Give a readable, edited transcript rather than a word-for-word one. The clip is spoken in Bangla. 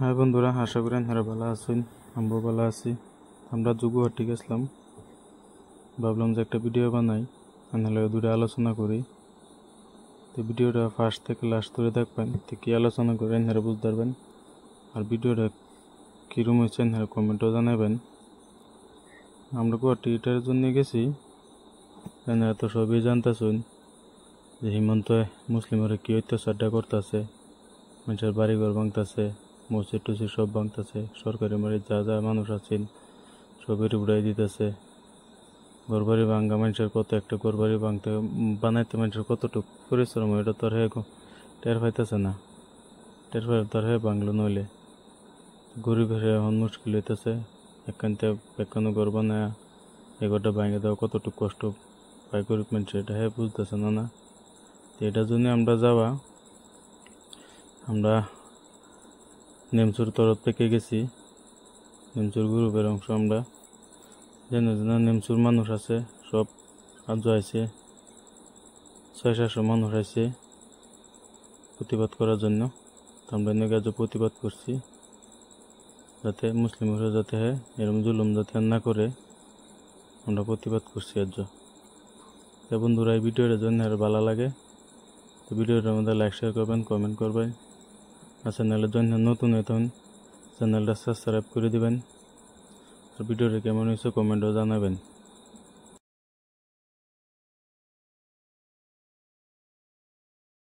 হ্যাঁ বন্ধুরা, আশা করি আপনারা ভালো আছেন। আমরাও ভালো আছি। আমরা যুগুহাটি গেছিলাম, ভাবলাম যে একটা ভিডিও বানাই, নাহলে দূরে আলোচনা করি। তো ভিডিওটা ফার্স্ট থেকে লাস্ট ধরে দেখবেন, তো কী আলোচনা করে আপনারা বুঝতে পারবেন। আর ভিডিওটা কীরকম হয়েছে আপনারা কমেন্টও জানাবেন। আমরা গুয়াহাটি এটার জন্য গেছি, আপনারা তো সবই জানতেছেন যে হিমন্ত মুসলিমরা কী অত্যাচারটা করতেছে, মানুষের বাড়িঘর ভাঙতেছে, মসজিদ টসজিদ সব ভাঙতেছে, সরকারি বাড়ি যা যা মানুষ আছেন সবের উড়াই দিতেছে। ঘরবাড়ি ভাঙ্গা মানুষের কত একটা ঘরবাড়ি বানাইতে মানুষের কতটুকু পরিশ্রম, এটা তো আর টের পাইতেছে না। টের পাই তার বাংলো নইলে গরিবের এখন মুশকিল হইতেছে। এখানে ঘর বানায় এগোটা ভাঙে দেওয়া কতটুকু কষ্ট পায় গরিব মানুষ, এটা বুঝতেছে না। এটার জন্য আমরা নেমচুর তরফ থেকে গেছি। নেমচুর গ্রুপের অংশ আমরা, জেনে নেমচুর মানুষ আছে সব আজ আইছে, 600-700 মানুষ আইছে প্রতিবাদ করার জন্য। আমরা আজ প্রতিবাদ করছি যাতে মুসলিমরা যাতে এরকম জুলুম যাতে না করে, আমরা প্রতিবাদ করছি আজ। বন্ধুরা, এই ভিডিওটা জন্য আর ভালো লাগে তো ভিডিওটার মধ্যে লাইক শেয়ার করবেন, কমেন্ট করবেন। আর চ্যানেলের জন্য নতুন হইতেন চ্যানেলটা সাবস্ক্রাইব করে দিবেন। আর ভিডিওটা কেমন হয়েছে কমেন্টও জানাবেন।